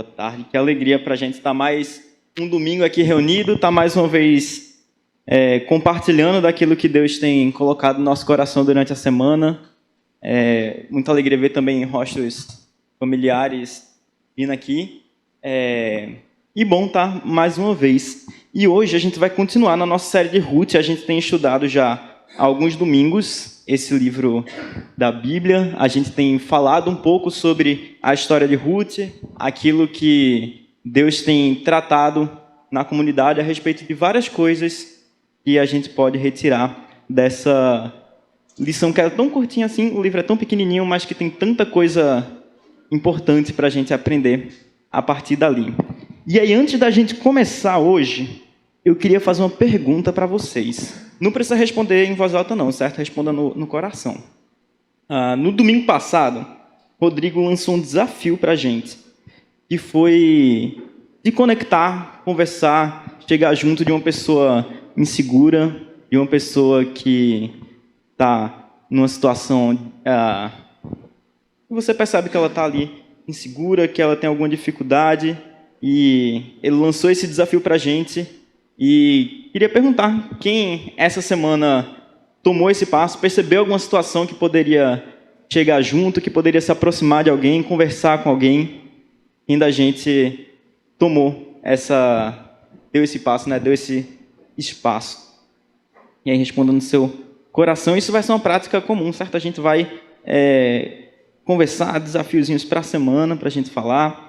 Boa tarde, que alegria para a gente estar mais um domingo aqui reunido, estar mais uma vez compartilhando daquilo que Deus tem colocado no nosso coração durante a semana. Muita alegria ver também rostos familiares vindo aqui. E bom estar mais uma vez. E hoje a gente vai continuar na nossa série de Ruth. A gente tem estudado já há alguns domingos esse livro da Bíblia. A gente tem falado um pouco sobre a história de Ruth, aquilo que Deus tem tratado na comunidade a respeito de várias coisas que a gente pode retirar dessa lição que é tão curtinha assim, o livro é tão pequenininho, mas que tem tanta coisa importante para a gente aprender a partir dali. E aí, antes da gente começar hoje, eu queria fazer uma pergunta para vocês. Não precisa responder em voz alta não, certo? Responda no coração. No domingo passado, Rodrigo lançou um desafio para a gente, que foi de conectar, conversar, chegar junto de uma pessoa insegura, de uma pessoa que está numa situação... você percebe que ela está ali insegura, que ela tem alguma dificuldade, e ele lançou esse desafio para a gente. E queria perguntar quem essa semana tomou esse passo, percebeu alguma situação que poderia chegar junto, que poderia se aproximar de alguém, conversar com alguém. Quem da gente deu esse passo, né? Deu esse espaço. E aí responda no seu coração. Isso vai ser uma prática comum, certo? A gente vai conversar, desafiozinhos para a semana, para a gente falar.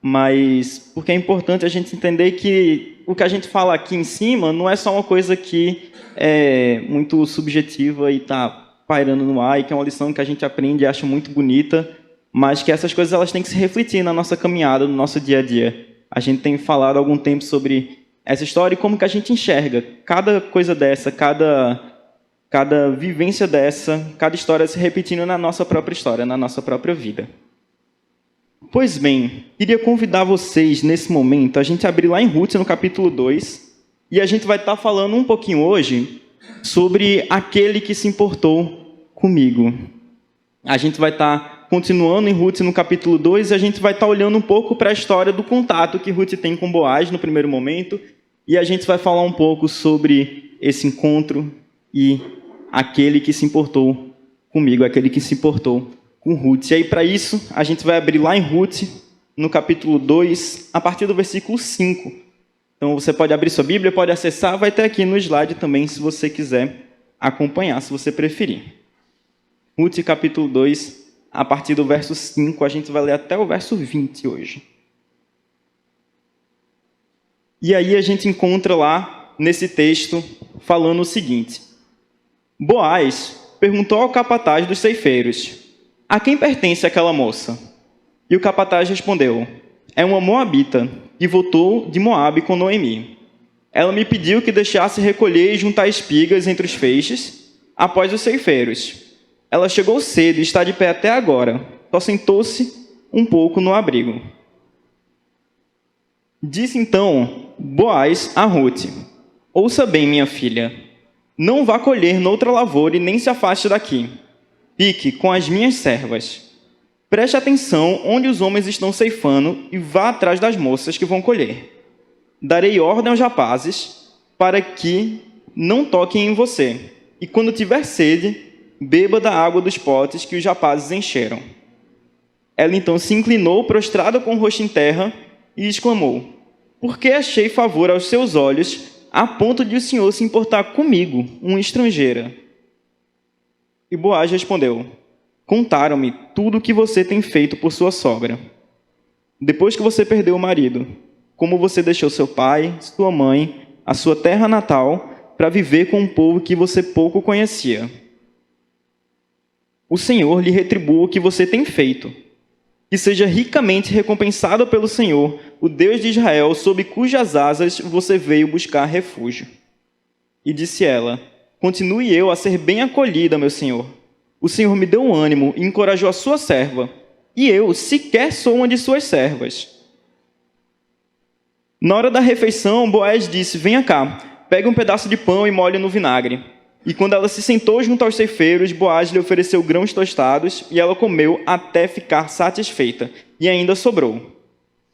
Mas porque é importante a gente entender que o que a gente fala aqui em cima não é só uma coisa que é muito subjetiva e está pairando no ar, e que é uma lição que a gente aprende e acha muito bonita, mas que essas coisas elas têm que se refletir na nossa caminhada, no nosso dia a dia. A gente tem falado há algum tempo sobre essa história e como que a gente enxerga cada coisa dessa, cada vivência dessa, cada história se repetindo na nossa própria história, na nossa própria vida. Pois bem, queria convidar vocês, nesse momento, a gente abrir lá em Ruth, no capítulo 2, e a gente vai estar falando um pouquinho hoje sobre aquele que se importou comigo. A gente vai estar continuando em Ruth no capítulo 2, e a gente vai estar olhando um pouco para a história do contato que Ruth tem com Boaz no primeiro momento, e a gente vai falar um pouco sobre esse encontro e aquele que se importou comigo, aquele que se importou com Ruth. E aí, para isso, a gente vai abrir lá em Ruth, no capítulo 2, a partir do versículo 5. Então, você pode abrir sua Bíblia, pode acessar, vai ter aqui no slide também, se você quiser acompanhar, se você preferir. Ruth, capítulo 2, a partir do verso 5, a gente vai ler até o verso 20 hoje. E aí, a gente encontra lá, nesse texto, falando o seguinte: Boaz perguntou ao capataz dos ceifeiros: a quem pertence aquela moça? E o capataz respondeu: é uma moabita que voltou de Moabe com Noemi. Ela me pediu que deixasse recolher e juntar espigas entre os feixes após os ceifeiros. Ela chegou cedo e está de pé até agora, só sentou-se um pouco no abrigo. Disse então Boaz a Ruth: ouça bem, minha filha, não vá colher noutra lavoura e nem se afaste daqui. Fique com as minhas servas. Preste atenção onde os homens estão ceifando e vá atrás das moças que vão colher. Darei ordem aos rapazes para que não toquem em você. E quando tiver sede, beba da água dos potes que os rapazes encheram. Ela então se inclinou, prostrada com o rosto em terra, e exclamou: por que achei favor aos seus olhos, a ponto de o Senhor se importar comigo, uma estrangeira? E Boaz respondeu: contaram-me tudo o que você tem feito por sua sogra. Depois que você perdeu o marido, como você deixou seu pai, sua mãe, a sua terra natal, para viver com um povo que você pouco conhecia. O Senhor lhe retribua o que você tem feito. Que seja ricamente recompensado pelo Senhor, o Deus de Israel, sob cujas asas você veio buscar refúgio. E disse ela: continue eu a ser bem acolhida, meu senhor. O Senhor me deu ânimo e encorajou a sua serva, e eu sequer sou uma de suas servas. Na hora da refeição, Boaz disse: venha cá, pegue um pedaço de pão e molhe no vinagre. E quando ela se sentou junto aos ceifeiros, Boaz lhe ofereceu grãos tostados, e ela comeu até ficar satisfeita, e ainda sobrou.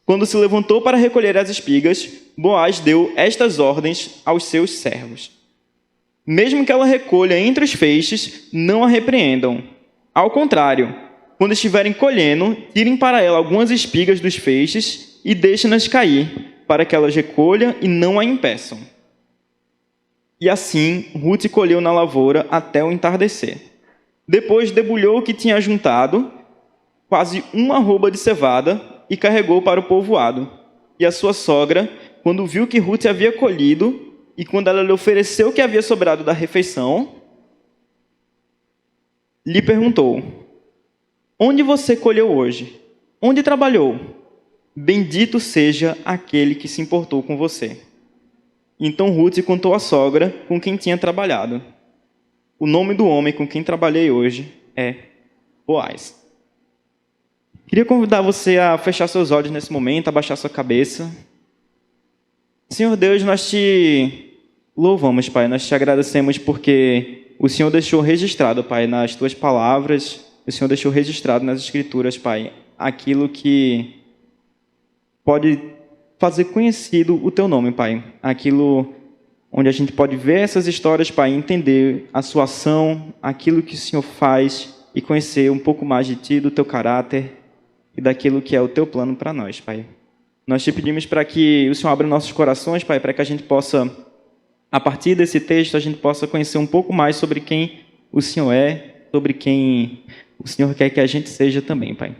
Quando se levantou para recolher as espigas, Boaz deu estas ordens aos seus servos: mesmo que ela recolha entre os feixes, não a repreendam. Ao contrário, quando estiverem colhendo, tirem para ela algumas espigas dos feixes e deixem-nas cair, para que elas recolha e não a impeçam. E assim, Ruth colheu na lavoura até o entardecer. Depois debulhou o que tinha juntado, quase uma arroba de cevada, e carregou para o povoado. E a sua sogra, quando viu que Ruth havia colhido, e quando ela lhe ofereceu o que havia sobrado da refeição, lhe perguntou: onde você colheu hoje? Onde trabalhou? Bendito seja aquele que se importou com você. Então Ruth contou à sogra com quem tinha trabalhado: o nome do homem com quem trabalhei hoje é Boaz. Queria convidar você a fechar seus olhos nesse momento, abaixar sua cabeça. Senhor Deus, nós te louvamos, Pai, nós te agradecemos porque o Senhor deixou registrado, Pai, nas tuas palavras, o Senhor deixou registrado nas Escrituras, Pai, aquilo que pode fazer conhecido o teu nome, Pai. Aquilo onde a gente pode ver essas histórias, Pai, entender a sua ação, aquilo que o Senhor faz e conhecer um pouco mais de ti, do teu caráter e daquilo que é o teu plano para nós, Pai. Nós te pedimos para que o Senhor abra nossos corações, Pai, para que a gente possa, a partir desse texto, a gente possa conhecer um pouco mais sobre quem o Senhor é, sobre quem o Senhor quer que a gente seja também, Pai.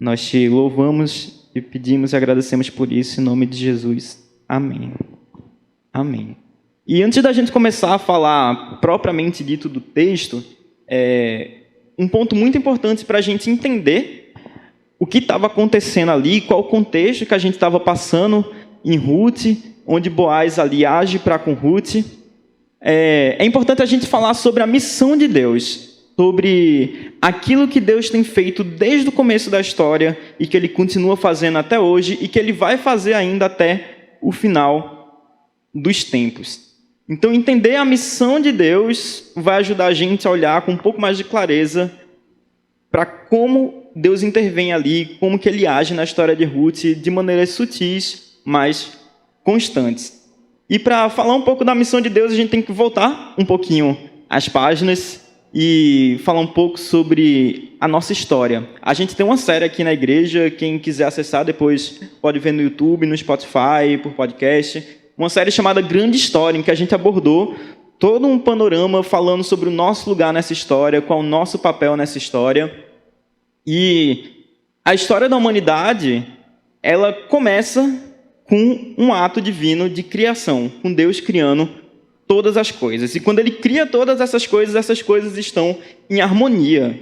Nós te louvamos, te pedimos e agradecemos por isso, em nome de Jesus. Amém. Amém. E antes da gente começar a falar propriamente dito do texto, um ponto muito importante para a gente entender o que estava acontecendo ali, qual o contexto que a gente estava passando em Ruth, onde Boaz ali age para com Ruth. É importante a gente falar sobre a missão de Deus, sobre aquilo que Deus tem feito desde o começo da história e que Ele continua fazendo até hoje e que Ele vai fazer ainda até o final dos tempos. Então, entender a missão de Deus vai ajudar a gente a olhar com um pouco mais de clareza para como Deus intervém ali, como que Ele age na história de Ruth de maneiras sutis, mas constantes. E para falar um pouco da missão de Deus, a gente tem que voltar um pouquinho às páginas e falar um pouco sobre a nossa história. A gente tem uma série aqui na igreja, quem quiser acessar depois pode ver no YouTube, no Spotify, por podcast, uma série chamada Grande História, em que a gente abordou todo um panorama falando sobre o nosso lugar nessa história, qual o nosso papel nessa história. E a história da humanidade, ela começa com um ato divino de criação, com Deus criando todas as coisas. E quando Ele cria todas essas coisas estão em harmonia.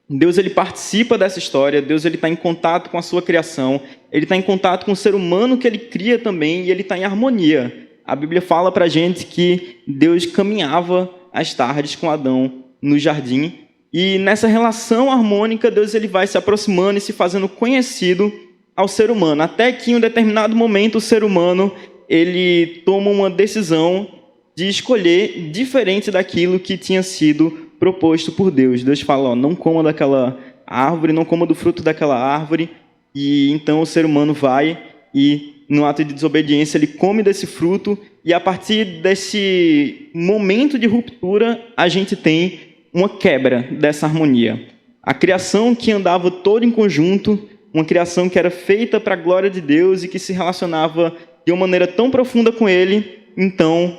Deus, Ele participa dessa história, Deus, Ele está em contato com a sua criação, Ele está em contato com o ser humano que Ele cria também, e Ele está em harmonia. A Bíblia fala para a gente que Deus caminhava às tardes com Adão no jardim, e nessa relação harmônica, Deus, Ele vai se aproximando e se fazendo conhecido ao ser humano, até que em um determinado momento o ser humano ele toma uma decisão de escolher diferente daquilo que tinha sido proposto por Deus. Deus fala, não coma daquela árvore, não coma do fruto daquela árvore, e então o ser humano vai e, no ato de desobediência, ele come desse fruto, e a partir desse momento de ruptura, a gente tem uma quebra dessa harmonia. A criação que andava toda em conjunto, uma criação que era feita para a glória de Deus e que se relacionava de uma maneira tão profunda com Ele, então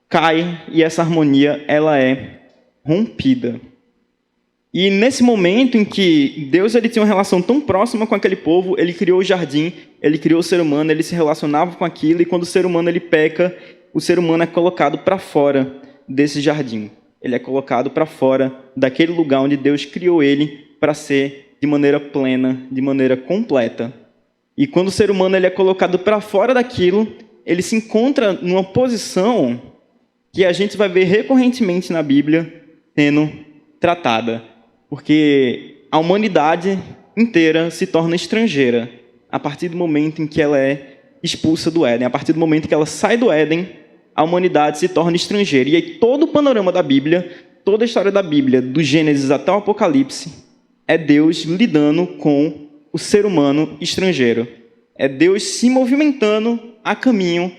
cai e essa harmonia ela é rompida. E nesse momento em que Deus ele tinha uma relação tão próxima com aquele povo, Ele criou o jardim, Ele criou o ser humano, Ele se relacionava com aquilo, e quando o ser humano ele peca, o ser humano é colocado para fora desse jardim. Ele é colocado para fora daquele lugar onde Deus criou ele para ser de maneira plena, de maneira completa. E quando o ser humano ele é colocado para fora daquilo, ele se encontra numa posição que a gente vai ver recorrentemente na Bíblia sendo tratada. Porque a humanidade inteira se torna estrangeira a partir do momento em que ela é expulsa do Éden. A partir do momento que ela sai do Éden, a humanidade se torna estrangeira. E aí todo o panorama da Bíblia, toda a história da Bíblia, do Gênesis até o Apocalipse, é Deus lidando com o ser humano estrangeiro. É Deus se movimentando a caminho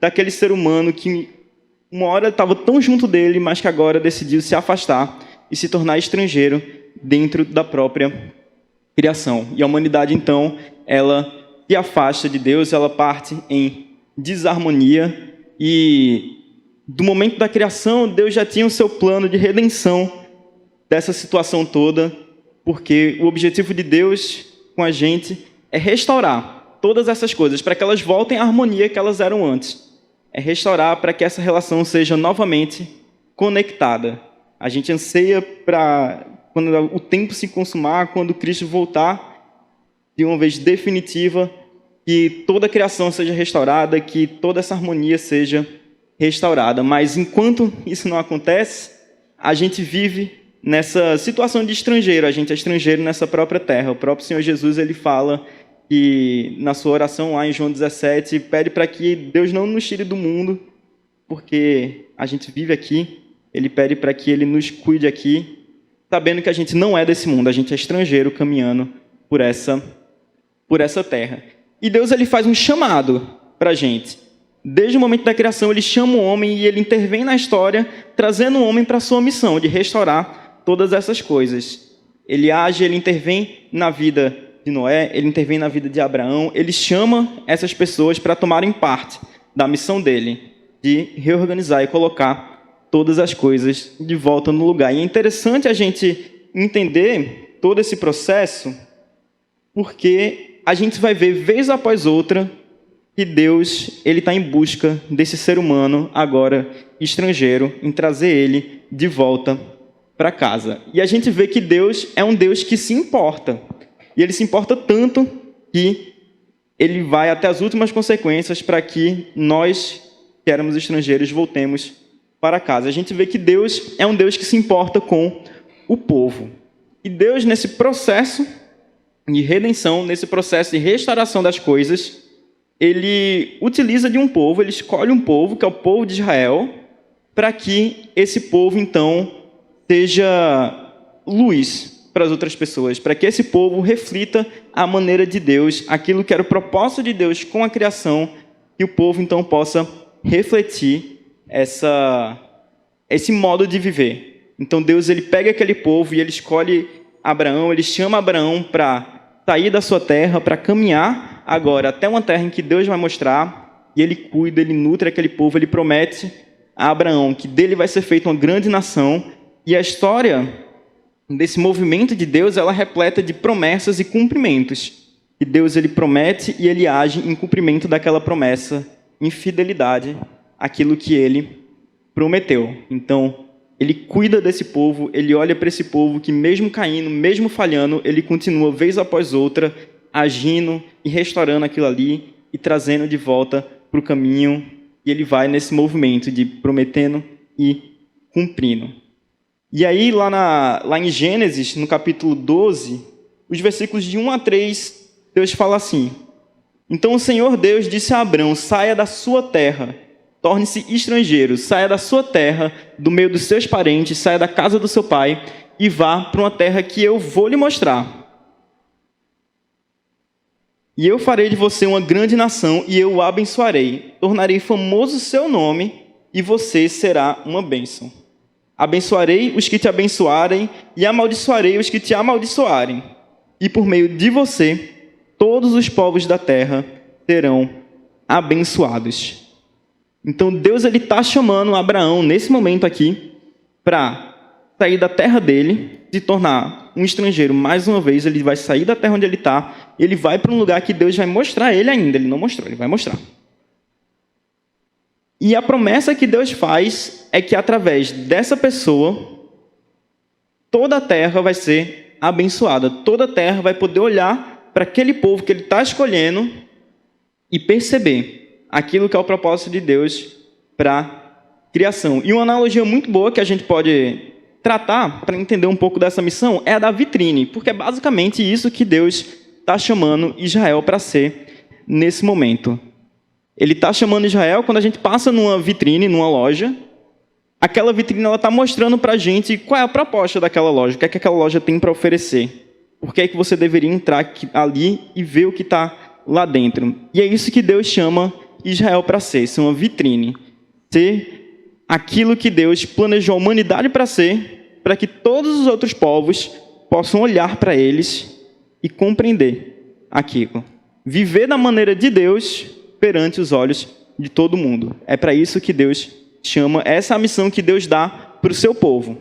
daquele ser humano que uma hora estava tão junto dele, mas que agora decidiu se afastar e se tornar estrangeiro dentro da própria criação. E a humanidade, então, ela se afasta de Deus, ela parte em desarmonia. E do momento da criação, Deus já tinha o seu plano de redenção dessa situação toda, porque o objetivo de Deus com a gente é restaurar todas essas coisas, para que elas voltem à harmonia que elas eram antes. É restaurar para que essa relação seja novamente conectada. A gente anseia para, quando o tempo se consumar, quando Cristo voltar de uma vez definitiva, que toda a criação seja restaurada, que toda essa harmonia seja restaurada. Mas enquanto isso não acontece, a gente vive nessa situação de estrangeiro. A gente é estrangeiro nessa própria terra. O próprio Senhor Jesus, ele fala que na sua oração lá em João 17, pede para que Deus não nos tire do mundo, porque a gente vive aqui. Ele pede para que ele nos cuide aqui, sabendo que a gente não é desse mundo, a gente é estrangeiro caminhando por essa terra. E Deus, ele faz um chamado para a gente. Desde o momento da criação, ele chama o homem e ele intervém na história, trazendo o homem para a sua missão de restaurar todas essas coisas. Ele age, ele intervém na vida de Noé, ele intervém na vida de Abraão, ele chama essas pessoas para tomarem parte da missão dele, de reorganizar e colocar todas as coisas de volta no lugar. E é interessante a gente entender todo esse processo, porque a gente vai ver, vez após outra, que Deus ele está em busca desse ser humano, agora estrangeiro, em trazer ele de volta para casa. E a gente vê que Deus é um Deus que se importa. E ele se importa tanto que ele vai até as últimas consequências para que nós, que éramos estrangeiros, voltemos para casa. A gente vê que Deus é um Deus que se importa com o povo. E Deus, nesse processo de redenção, nesse processo de restauração das coisas, ele utiliza de um povo, ele escolhe um povo, que é o povo de Israel, para que esse povo, então, seja luz para as outras pessoas, para que esse povo reflita a maneira de Deus, aquilo que era o propósito de Deus com a criação, que o povo, então, possa refletir esse modo de viver. Então, Deus ele pega aquele povo e ele escolhe Abraão, ele chama Abraão para sair da sua terra, para caminhar agora até uma terra em que Deus vai mostrar, e ele cuida, ele nutre aquele povo, ele promete a Abraão que dele vai ser feita uma grande nação, e a história desse movimento de Deus, ela é repleta de promessas e cumprimentos. E Deus ele promete e ele age em cumprimento daquela promessa, em fidelidade àquilo que ele prometeu. Então, ele cuida desse povo, ele olha para esse povo que mesmo caindo, mesmo falhando, ele continua vez após outra agindo e restaurando aquilo ali e trazendo de volta para o caminho. E ele vai nesse movimento de prometendo e cumprindo. E aí, lá em Gênesis, no capítulo 12, os versículos de 1 a 3, Deus fala assim: Então o Senhor Deus disse a Abrão, saia da sua terra, torne-se estrangeiro, saia da sua terra, do meio dos seus parentes, saia da casa do seu pai e vá para uma terra que eu vou lhe mostrar. E eu farei de você uma grande nação e eu o abençoarei. Tornarei famoso o seu nome e você será uma bênção. Abençoarei os que te abençoarem e amaldiçoarei os que te amaldiçoarem. E por meio de você, todos os povos da terra serão abençoados. Então Deus está chamando Abraão, nesse momento aqui, para sair da terra dele, se tornar um estrangeiro. Mais uma vez, ele vai sair da terra onde ele está, ele vai para um lugar que Deus vai mostrar a ele ainda. Ele não mostrou, ele vai mostrar. E a promessa que Deus faz é que através dessa pessoa, toda a terra vai ser abençoada. Toda a terra vai poder olhar para aquele povo que ele está escolhendo e perceber aquilo que é o propósito de Deus para a criação. E uma analogia muito boa que a gente pode tratar para entender um pouco dessa missão é a da vitrine, porque é basicamente isso que Deus está chamando Israel para ser nesse momento. Ele está chamando Israel, quando a gente passa numa vitrine, numa loja, aquela vitrine está mostrando para a gente qual é a proposta daquela loja, o que é que aquela loja tem para oferecer. Por que é que você deveria entrar ali e ver o que está lá dentro. E é isso que Deus chama Israel para ser uma vitrine. Ser aquilo que Deus planejou a humanidade para ser, para que todos os outros povos possam olhar para eles e compreender aquilo. Viver da maneira de Deus perante os olhos de todo mundo. É para isso que Deus chama, essa é a missão que Deus dá para o seu povo.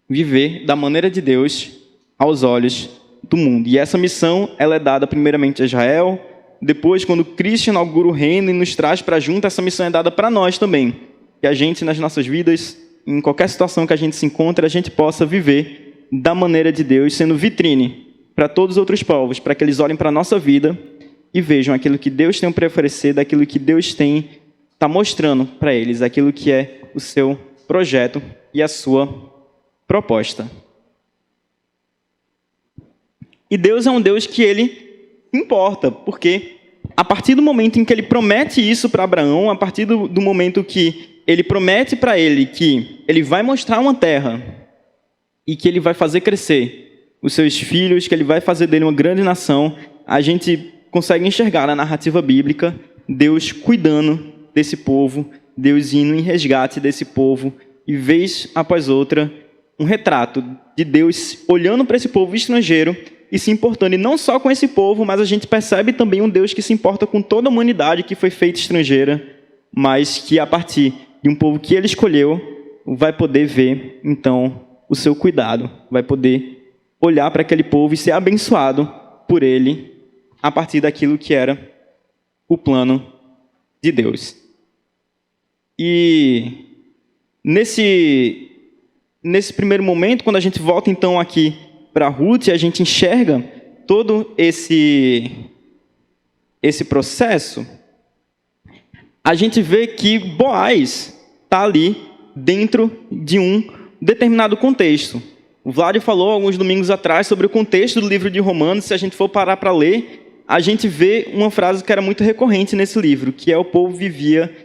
Viver da maneira de Deus aos olhos do mundo. E essa missão, ela é dada primeiramente a Israel, depois, quando Cristo inaugura o reino e nos traz para junto, essa missão é dada para nós também. Que a gente, nas nossas vidas, em qualquer situação que a gente se encontre, a gente possa viver da maneira de Deus, sendo vitrine para todos os outros povos, para que eles olhem para a nossa vida e vejam aquilo que Deus tem para oferecer, daquilo que Deus está mostrando para eles, aquilo que é o seu projeto e a sua proposta. E Deus é um Deus que ele importa, porque a partir do momento em que ele promete isso para Abraão, a partir do momento que ele promete para ele que ele vai mostrar uma terra e que ele vai fazer crescer os seus filhos, que ele vai fazer dele uma grande nação, a gente consegue enxergar na narrativa bíblica Deus cuidando desse povo, Deus indo em resgate desse povo, e vez após outra, um retrato de Deus olhando para esse povo estrangeiro e se importando, e não só com esse povo, mas a gente percebe também um Deus que se importa com toda a humanidade que foi feita estrangeira, mas que a partir de um povo que ele escolheu, vai poder ver, então, o seu cuidado, vai poder olhar para aquele povo e ser abençoado por ele, a partir daquilo que era o plano de Deus. E nesse primeiro momento, quando a gente volta então aqui para Ruth, a gente enxerga todo esse processo, a gente vê que Boaz está ali dentro de um determinado contexto. O Vlad falou alguns domingos atrás sobre o contexto do livro de Romanos. Se a gente for parar para ler, a gente vê uma frase que era muito recorrente nesse livro, que é: o povo vivia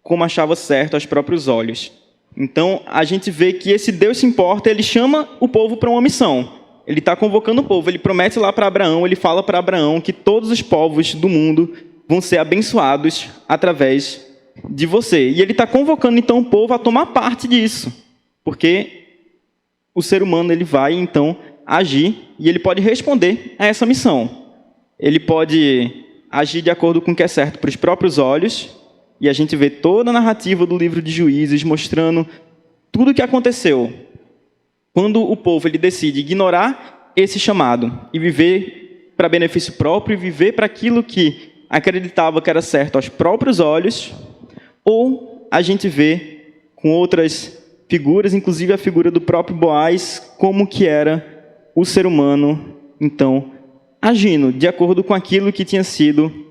como achava certo aos próprios olhos. Então, a gente vê que esse Deus se importa, ele chama o povo para uma missão. Ele está convocando o povo, ele promete lá para Abraão, ele fala para Abraão que todos os povos do mundo vão ser abençoados através de você. E ele está convocando, então, o povo a tomar parte disso. Porque o ser humano ele vai, então, agir e ele pode responder a essa missão. Ele pode agir de acordo com o que é certo para os próprios olhos, e a gente vê toda a narrativa do livro de Juízes mostrando tudo o que aconteceu quando o povo ele decide ignorar esse chamado e viver para benefício próprio, e viver para aquilo que acreditava que era certo aos próprios olhos, ou a gente vê com outras figuras, inclusive a figura do próprio Boaz, como que era o ser humano, então, agindo de acordo com aquilo que tinha sido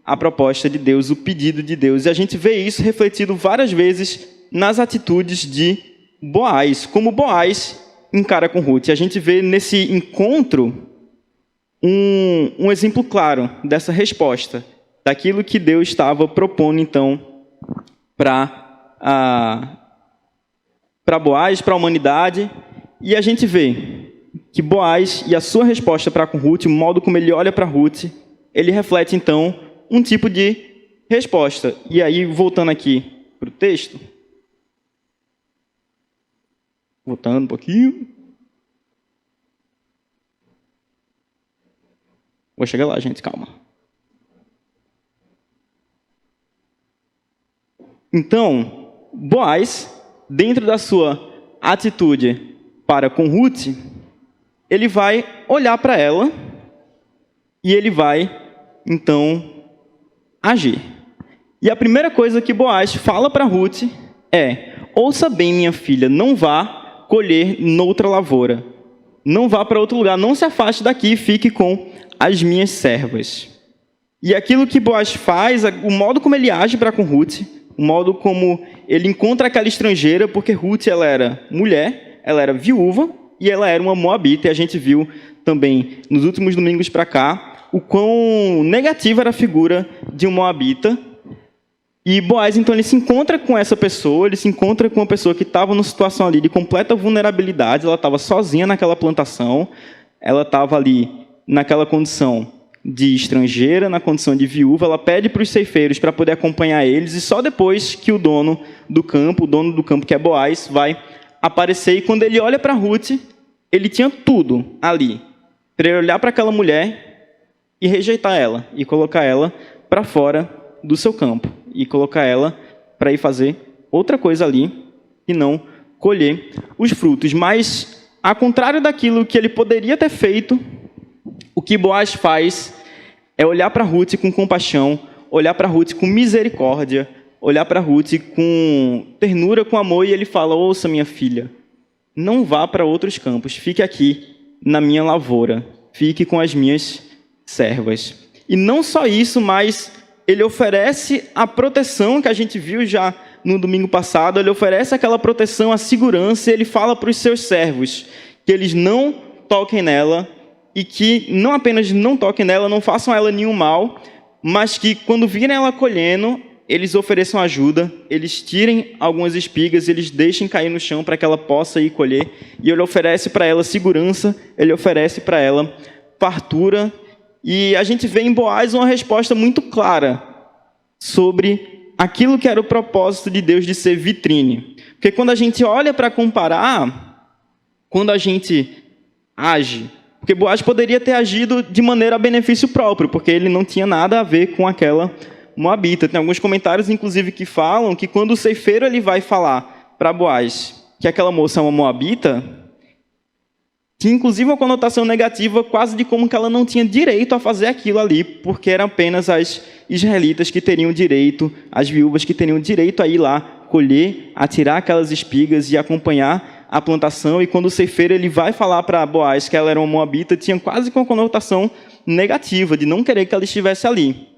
a proposta de Deus, o pedido de Deus. E a gente vê isso refletido várias vezes nas atitudes de Boaz, como Boaz encara com Ruth. E a gente vê nesse encontro um exemplo claro dessa resposta, daquilo que Deus estava propondo, então, para Boaz, para a humanidade. E a gente vê que Boaz e a sua resposta para com Ruth, o modo como ele olha para Ruth, ele reflete, então, um tipo de resposta. E aí, voltando aqui para o texto, voltando um pouquinho. Vou chegar lá, gente, calma. Então, Boaz, dentro da sua atitude para com Ruth, ele vai olhar para ela e ele vai, então, agir. E a primeira coisa que Boaz fala para Ruth é: ouça bem, minha filha, não vá colher noutra lavoura. Não vá para outro lugar, não se afaste daqui, fique com as minhas servas. E aquilo que Boaz faz, o modo como ele age para com Ruth, o modo como ele encontra aquela estrangeira, porque Ruth ela era mulher, ela era viúva e ela era uma moabita, e a gente viu também nos últimos domingos para cá o quão negativa era a figura de um moabita. E Boaz, então, ele se encontra com essa pessoa, ele se encontra com uma pessoa que estava numa situação ali de completa vulnerabilidade, ela estava sozinha naquela plantação, ela estava ali naquela condição de estrangeira, na condição de viúva, ela pede para os ceifeiros para poder acompanhar eles, e só depois que o dono do campo que é Boaz, vai aparecer. E quando ele olha para Ruth, ele tinha tudo ali, para ele olhar para aquela mulher e rejeitar ela, e colocar ela para fora do seu campo, e colocar ela para ir fazer outra coisa ali, e não colher os frutos. Mas, ao contrário daquilo que ele poderia ter feito, o que Boaz faz é olhar para Ruth com compaixão, olhar para Ruth com misericórdia, olhar para Ruth com ternura, com amor, e ele fala: ouça, minha filha, não vá para outros campos, fique aqui na minha lavoura, fique com as minhas servas. E não só isso, mas ele oferece a proteção que a gente viu já no domingo passado, ele oferece aquela proteção, a segurança, e ele fala para os seus servos que eles não toquem nela, e que não apenas não toquem nela, não façam a ela nenhum mal, mas que quando virem ela colhendo, eles ofereçam ajuda, eles tirem algumas espigas, eles deixem cair no chão para que ela possa ir colher, e ele oferece para ela segurança, ele oferece para ela fartura, e a gente vê em Boaz uma resposta muito clara sobre aquilo que era o propósito de Deus de ser vitrine. Porque quando a gente olha para comparar, quando a gente age, porque Boaz poderia ter agido de maneira a benefício próprio, porque ele não tinha nada a ver com aquela moabita. Tem alguns comentários, inclusive, que falam que quando o ceifeiro ele vai falar para Boaz que aquela moça é uma moabita, tinha inclusive uma conotação negativa, quase de como que ela não tinha direito a fazer aquilo ali, porque eram apenas as israelitas que teriam direito, as viúvas que teriam direito a ir lá, colher, a tirar aquelas espigas e acompanhar a plantação. E quando o ceifeiro ele vai falar para Boaz que ela era uma moabita, tinha quase com uma conotação negativa, de não querer que ela estivesse ali.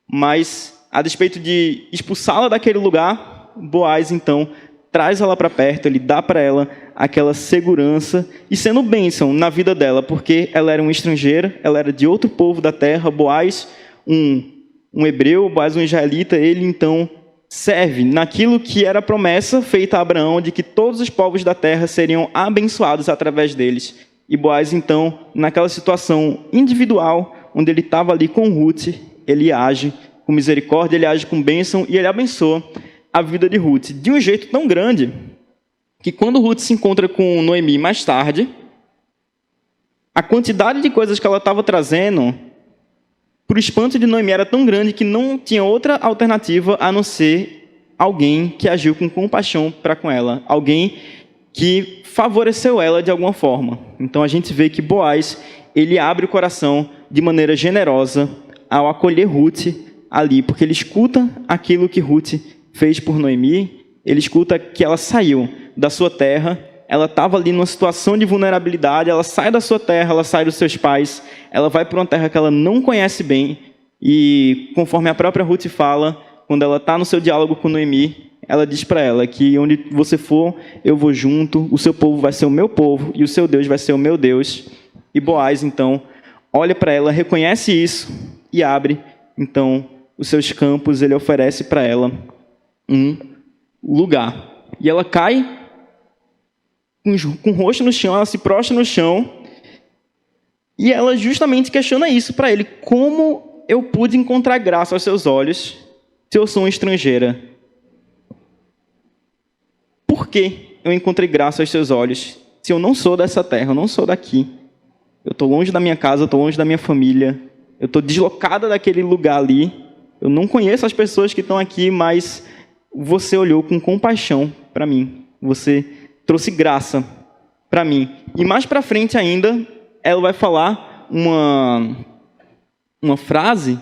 Mas, a despeito de expulsá-la daquele lugar, Boaz, então, traz ela para perto, ele dá para ela aquela segurança, e sendo bênção na vida dela, porque ela era uma estrangeira, ela era de outro povo da terra. Boaz, um hebreu, Boaz, um israelita, ele, então, serve naquilo que era a promessa feita a Abraão, de que todos os povos da terra seriam abençoados através deles. E Boaz, então, naquela situação individual, onde ele estava ali com Ruth, ele age com misericórdia, ele age com bênção, e ele abençoa a vida de Ruth, de um jeito tão grande, que quando Ruth se encontra com Noemi mais tarde, a quantidade de coisas que ela estava trazendo, para o espanto de Noemi, era tão grande que não tinha outra alternativa a não ser alguém que agiu com compaixão para com ela, alguém que favoreceu ela de alguma forma. Então a gente vê que Boaz, ele abre o coração de maneira generosa ao acolher Ruth ali, porque ele escuta aquilo que Ruth fez por Noemi, ele escuta que ela saiu da sua terra, ela estava ali numa situação de vulnerabilidade, ela sai da sua terra, ela sai dos seus pais, ela vai para uma terra que ela não conhece bem, e conforme a própria Ruth fala, quando ela está no seu diálogo com Noemi, ela diz para ela que onde você for, eu vou junto, o seu povo vai ser o meu povo, e o seu Deus vai ser o meu Deus. E Boaz, então, olha para ela, reconhece isso, e abre, então, os seus campos, ele oferece para ela um lugar. E ela cai com o rosto no chão, ela se prostra no chão, e ela justamente questiona isso para ele: como eu pude encontrar graça aos seus olhos se eu sou uma estrangeira? Por que eu encontrei graça aos seus olhos se eu não sou dessa terra, eu não sou daqui? Eu estou longe da minha casa, eu estou longe da minha família, eu estou deslocada daquele lugar ali, eu não conheço as pessoas que estão aqui, mas você olhou com compaixão para mim, você trouxe graça para mim. E mais para frente ainda, ela vai falar uma frase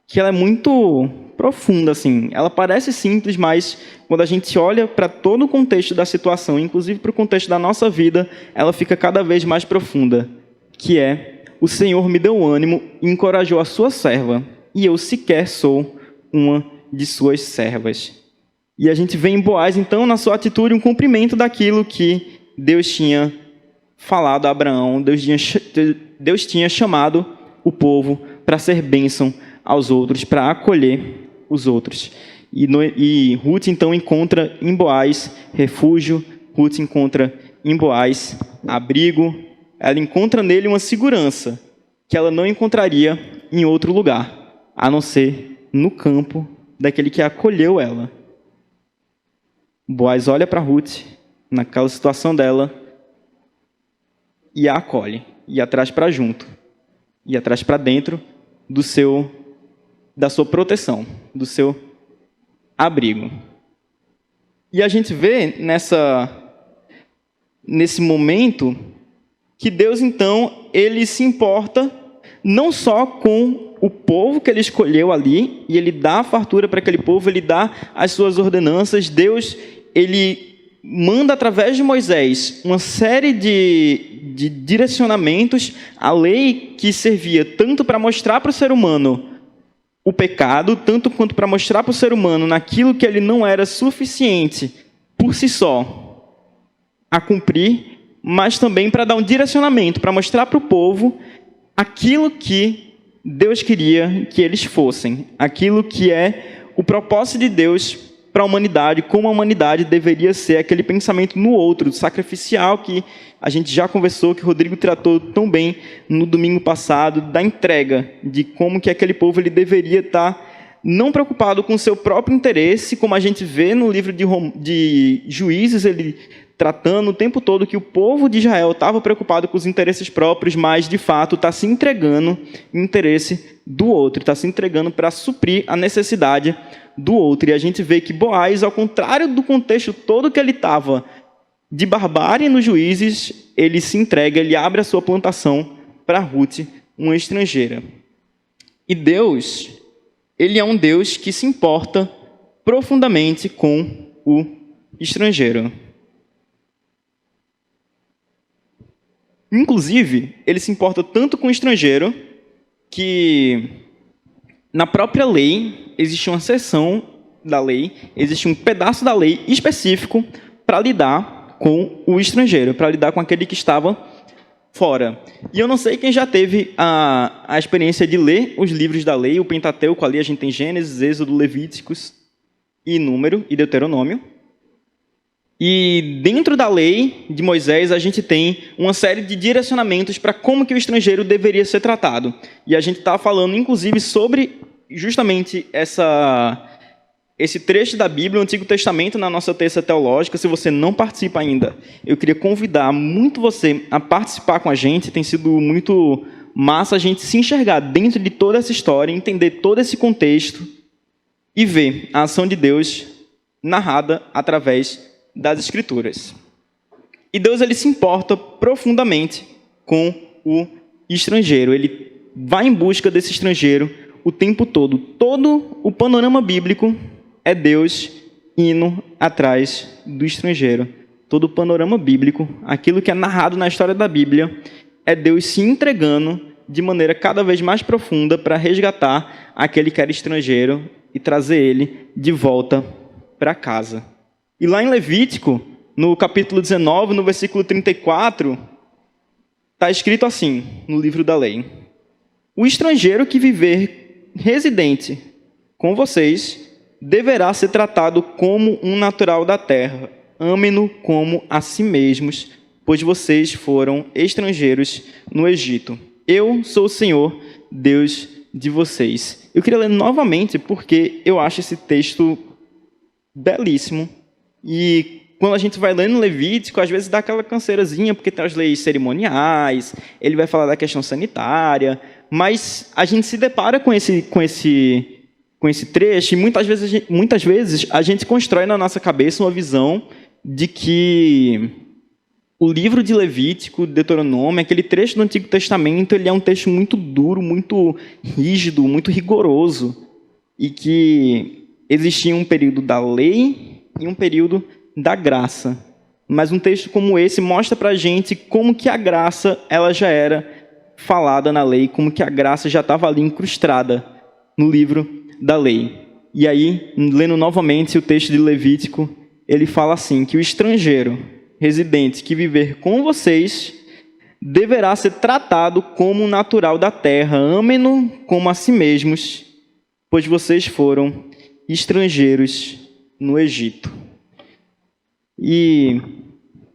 que ela é muito profunda, assim. Ela parece simples, mas quando a gente olha para todo o contexto da situação, inclusive para o contexto da nossa vida, ela fica cada vez mais profunda, que é: o Senhor me deu ânimo e encorajou a sua serva, e eu sequer sou uma de suas servas. E a gente vê em Boaz, então, na sua atitude, um cumprimento daquilo que Deus tinha falado a Abraão. Deus tinha chamado o povo para ser bênção aos outros, para acolher os outros. E Ruth, então, encontra em Boaz refúgio, Ruth encontra em Boaz abrigo, ela encontra nele uma segurança que ela não encontraria em outro lugar, a não ser no campo daquele que acolheu ela. Boaz olha para Ruth, naquela situação dela, e a acolhe, e a traz para junto, e a traz para dentro da sua proteção, do seu abrigo. E a gente vê nesse momento que Deus, então, ele se importa não só com o povo que ele escolheu ali, e ele dá a fartura para aquele povo, ele dá as suas ordenanças. Deus, ele manda através de Moisés uma série de direcionamentos, a lei que servia tanto para mostrar para o ser humano o pecado, tanto quanto para mostrar para o ser humano naquilo que ele não era suficiente por si só a cumprir, mas também para dar um direcionamento, para mostrar para o povo aquilo que Deus queria que eles fossem, aquilo que é o propósito de Deus para a humanidade, como a humanidade deveria ser, aquele pensamento no outro, sacrificial, que a gente já conversou, que o Rodrigo tratou tão bem no domingo passado, da entrega, de como que aquele povo ele deveria estar não preocupado com o seu próprio interesse, como a gente vê no livro de Juízes, ele tratando o tempo todo que o povo de Israel estava preocupado com os interesses próprios, mas, de fato, está se entregando em interesse do outro, está se entregando para suprir a necessidade do outro. E a gente vê que Boaz, ao contrário do contexto todo que ele estava de barbárie nos Juízes, ele se entrega, ele abre a sua plantação para Ruth, uma estrangeira. E Deus, ele é um Deus que se importa profundamente com o estrangeiro. Inclusive, ele se importa tanto com o estrangeiro que na própria lei existe uma seção da lei, existe um pedaço da lei específico para lidar com o estrangeiro, para lidar com aquele que estava fora. E eu não sei quem já teve a experiência de ler os livros da lei, o Pentateuco, ali a gente tem Gênesis, Êxodo, Levíticos e Número e Deuteronômio. E dentro da lei de Moisés, a gente tem uma série de direcionamentos para como que o estrangeiro deveria ser tratado. E a gente está falando, inclusive, sobre justamente esse trecho da Bíblia, o Antigo Testamento, na nossa terça teológica. Se você não participa ainda, eu queria convidar muito você a participar com a gente. Tem sido muito massa a gente se enxergar dentro de toda essa história, entender todo esse contexto e ver a ação de Deus narrada através das Escrituras. E Deus, ele se importa profundamente com o estrangeiro. Ele vai em busca desse estrangeiro o tempo todo. Todo o panorama bíblico é Deus indo atrás do estrangeiro. Todo o panorama bíblico, aquilo que é narrado na história da Bíblia, é Deus se entregando de maneira cada vez mais profunda para resgatar aquele que era estrangeiro e trazer ele de volta para casa. E lá em Levítico, no capítulo 19, no versículo 34, está escrito assim, no livro da lei: o estrangeiro que viver residente com vocês deverá ser tratado como um natural da terra. Amem-no como a si mesmos, pois vocês foram estrangeiros no Egito. Eu sou o Senhor, Deus de vocês. Eu queria ler novamente, porque eu acho esse texto belíssimo. E quando a gente vai lendo Levítico, às vezes dá aquela canseirazinha, porque tem as leis cerimoniais, ele vai falar da questão sanitária, mas a gente se depara com esse trecho, e muitas vezes a gente constrói na nossa cabeça uma visão de que o livro de Levítico, Deuteronômio, aquele trecho do Antigo Testamento, ele é um texto muito duro, muito rígido, muito rigoroso, e que existia um período da lei e um período da graça. Mas um texto como esse mostra para a gente como que a graça ela já era falada na lei, como que a graça já estava ali incrustada no livro da lei. E aí, lendo novamente o texto de Levítico, ele fala assim, que o estrangeiro residente que viver com vocês deverá ser tratado como um natural da terra. Amem-no como a si mesmos, pois vocês foram estrangeiros no Egito. E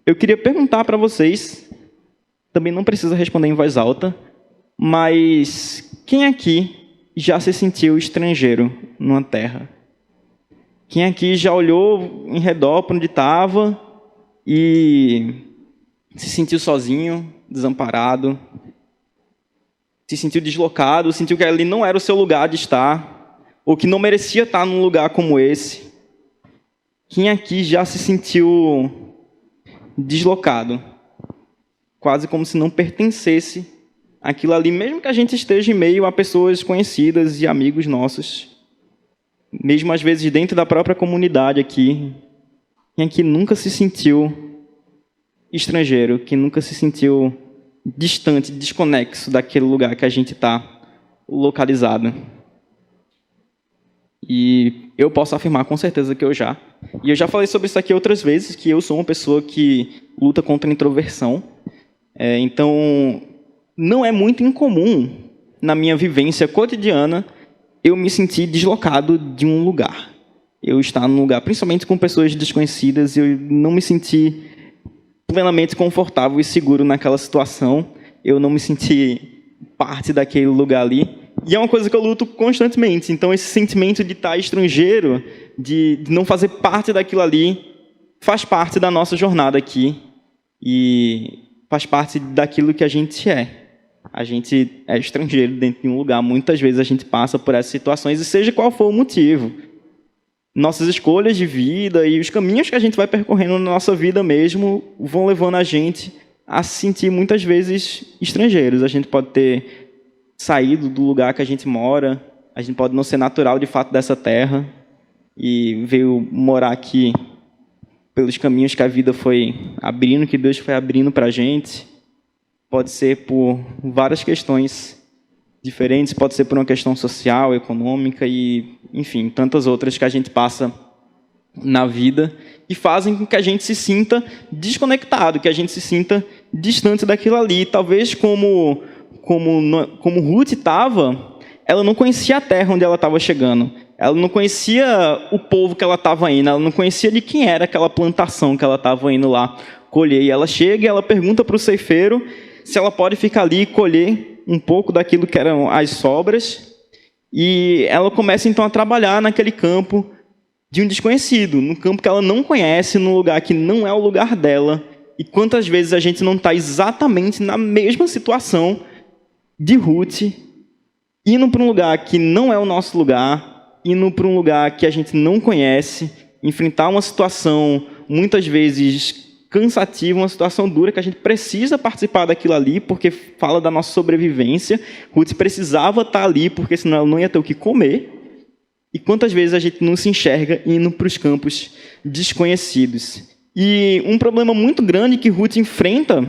eu queria perguntar para vocês, também não precisa responder em voz alta, mas quem aqui já se sentiu estrangeiro numa terra? Quem aqui já olhou em redor para onde estava e se sentiu sozinho, desamparado, se sentiu deslocado, sentiu que ali não era o seu lugar de estar, ou que não merecia estar num lugar como esse? Quem aqui já se sentiu deslocado, quase como se não pertencesse àquilo ali, mesmo que a gente esteja em meio a pessoas conhecidas e amigos nossos, mesmo às vezes dentro da própria comunidade aqui? Quem aqui nunca se sentiu estrangeiro, que nunca se sentiu distante, desconexo daquele lugar que a gente está localizado? E eu posso afirmar com certeza que eu já. E eu já falei sobre isso aqui outras vezes, que eu sou uma pessoa que luta contra a introversão. Então, não é muito incomum, na minha vivência cotidiana, eu me sentir deslocado de um lugar. Eu estar num lugar, principalmente com pessoas desconhecidas, eu não me senti plenamente confortável e seguro naquela situação. Eu não me senti parte daquele lugar ali. E é uma coisa que eu luto constantemente. Então, esse sentimento de estar estrangeiro, de não fazer parte daquilo ali, faz parte da nossa jornada aqui. E faz parte daquilo que a gente é. A gente é estrangeiro dentro de um lugar. Muitas vezes a gente passa por essas situações, e seja qual for o motivo. Nossas escolhas de vida e os caminhos que a gente vai percorrendo na nossa vida mesmo vão levando a gente a se sentir muitas vezes estrangeiros. A gente pode ter saído do lugar que a gente mora, a gente pode não ser natural de fato dessa terra e veio morar aqui pelos caminhos que a vida foi abrindo, que Deus foi abrindo para a gente. Pode ser por várias questões diferentes, pode ser por uma questão social, econômica e, enfim, tantas outras que a gente passa na vida e fazem com que a gente se sinta desconectado, que a gente se sinta distante daquilo ali. Talvez como Ruth estava, ela não conhecia a terra onde ela estava chegando. Ela não conhecia o povo que ela estava indo. Ela não conhecia de quem era aquela plantação que ela estava indo lá colher. E ela chega e ela pergunta para o ceifeiro se ela pode ficar ali e colher um pouco daquilo que eram as sobras. E ela começa então a trabalhar naquele campo de um desconhecido, no campo que ela não conhece, num lugar que não é o lugar dela. E quantas vezes a gente não está exatamente na mesma situação de Ruth, indo para um lugar que não é o nosso lugar, indo para um lugar que a gente não conhece, enfrentar uma situação muitas vezes cansativa, uma situação dura, que a gente precisa participar daquilo ali, porque fala da nossa sobrevivência. Ruth precisava estar ali, porque senão ela não ia ter o que comer. E quantas vezes a gente não se enxerga indo para os campos desconhecidos. E um problema muito grande que Ruth enfrenta